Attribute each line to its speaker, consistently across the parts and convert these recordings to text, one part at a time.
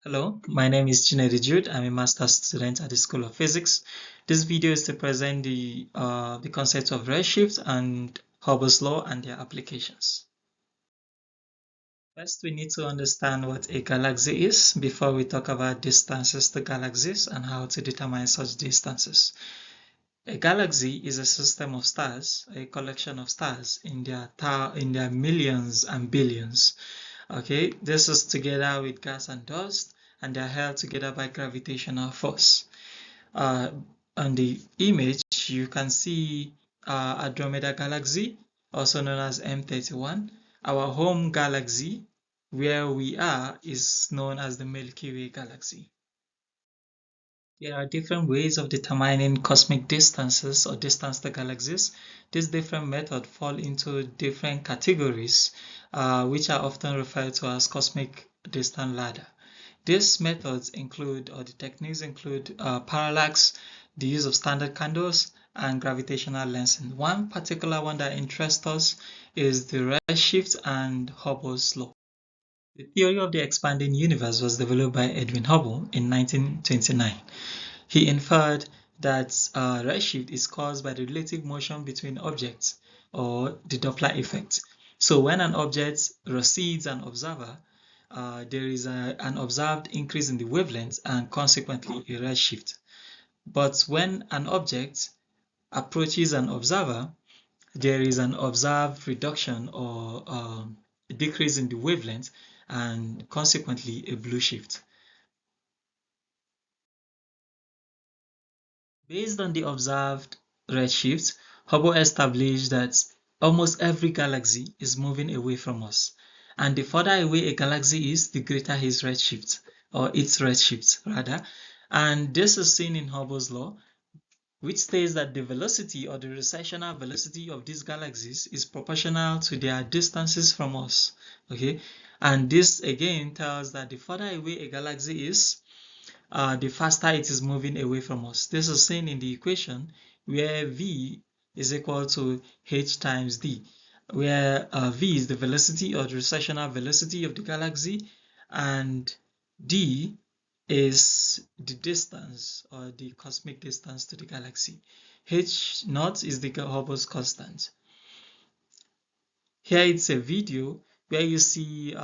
Speaker 1: Hello, my name is Chinedi Jude. I'm a master's student at the School of Physics. This video is to present the concept of redshift and Hubble's law and their applications. First, we need to understand what a galaxy is before we talk about distances to galaxies and how to determine such distances. A galaxy is a system of stars, a collection of stars in their millions and billions. Okay, this is together with gas and dust, and they are held together by gravitational force. Uh, on the image, you can see Andromeda Galaxy, also known as M31. Our home galaxy, where we are, is known as the Milky Way Galaxy. There are different ways of determining cosmic distances or distance to galaxies. These different methods fall into different categories, which are often referred to as cosmic distance ladder. These methods include, or the techniques include, parallax, the use of standard candles, and gravitational lensing. One particular one that interests us is the redshift and Hubble's law. The theory of the expanding universe was developed by Edwin Hubble in 1929. He inferred that redshift is caused by the relative motion between objects, or the Doppler effect. So when an object recedes an observer, there is an observed increase in the wavelength and consequently a redshift. But when an object approaches an observer, there is an observed reduction or decrease in the wavelength and consequently a blue shift. Based on the observed redshift, Hubble established that almost every galaxy is moving away from us, and the further away a galaxy is, the greater his redshift, or its redshift rather. And this is seen in Hubble's law, which states that the velocity or the recessional velocity of these galaxies is proportional to their distances from us. Okay, and this again tells that the further away a galaxy is, the faster it is moving away from us. This is seen in the equation where V is equal to h times d, where V is the velocity or the recessional velocity of the galaxy, and d is the distance or the cosmic distance to the galaxy. H naught is the Hubble's constant. Here it's a video where you see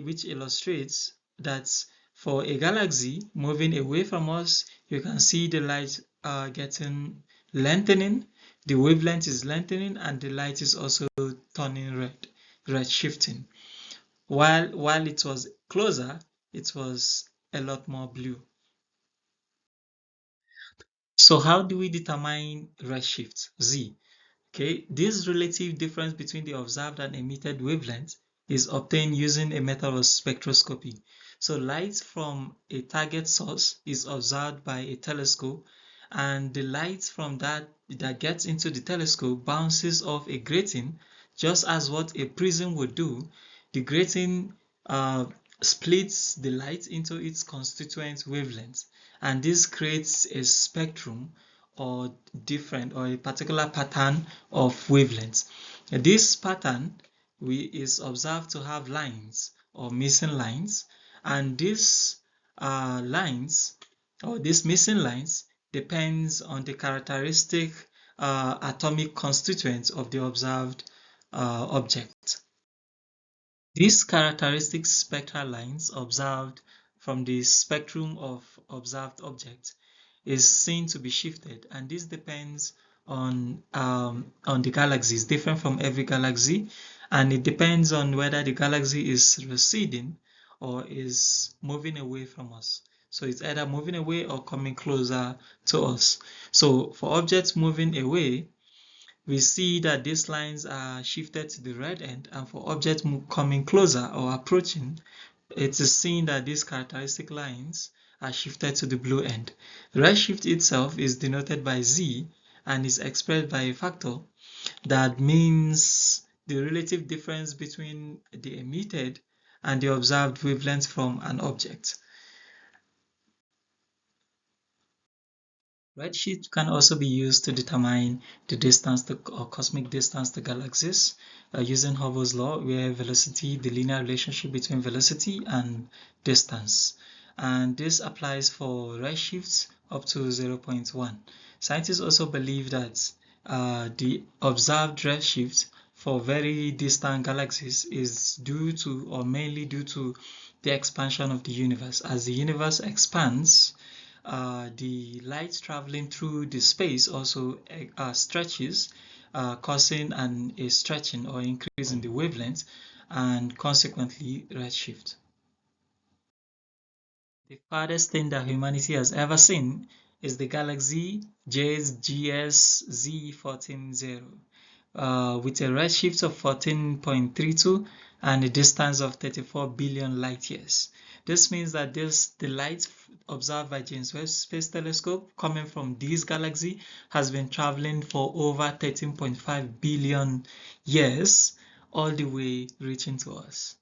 Speaker 1: which illustrates that for a galaxy moving away from us, you can see the light getting lengthening, the wavelength is lengthening, and the light is also turning red shifting. While it was closer, it was a lot more blue. So how do we determine redshift, Z? Okay, this relative difference between the observed and emitted wavelength is obtained using a method of spectroscopy. So light from a target source is observed by a telescope, and the light from that gets into the telescope bounces off a grating, just as what a prism would do. The grating splits the light into its constituent wavelengths, and this creates a spectrum or a particular pattern of wavelengths. This pattern is observed to have lines or missing lines, and these lines or these missing lines depends on the characteristic atomic constituents of the observed object. These characteristic spectral lines observed from the spectrum of observed objects is seen to be shifted, and this depends on the galaxies, different from every galaxy, and it depends on whether the galaxy is receding or is moving away from us. So it's either moving away or coming closer to us. So for objects moving away, we see that these lines are shifted to the red end, and for objects coming closer or approaching, it is seen that these characteristic lines are shifted to the blue end. Redshift itself is denoted by Z and is expressed by a factor that means the relative difference between the emitted and the observed wavelength from an object. Redshift can also be used to determine the distance or cosmic distance to galaxies using Hubble's law, where velocity, the linear relationship between velocity and distance. and this applies for redshifts up to 0.1. Scientists also believe that the observed redshift for very distant galaxies is due to, or mainly due to, the expansion of the universe. As the universe expands, the light traveling through the space also stretches, causing a stretching or increase in the wavelength, and consequently redshift. The farthest thing that humanity has ever seen is the galaxy JS Z140, with a redshift of 14.32 and a distance of 34 billion light years. This means that the light observed by James Webb Space Telescope coming from this galaxy has been traveling for over 13.5 billion years, all the way reaching to us.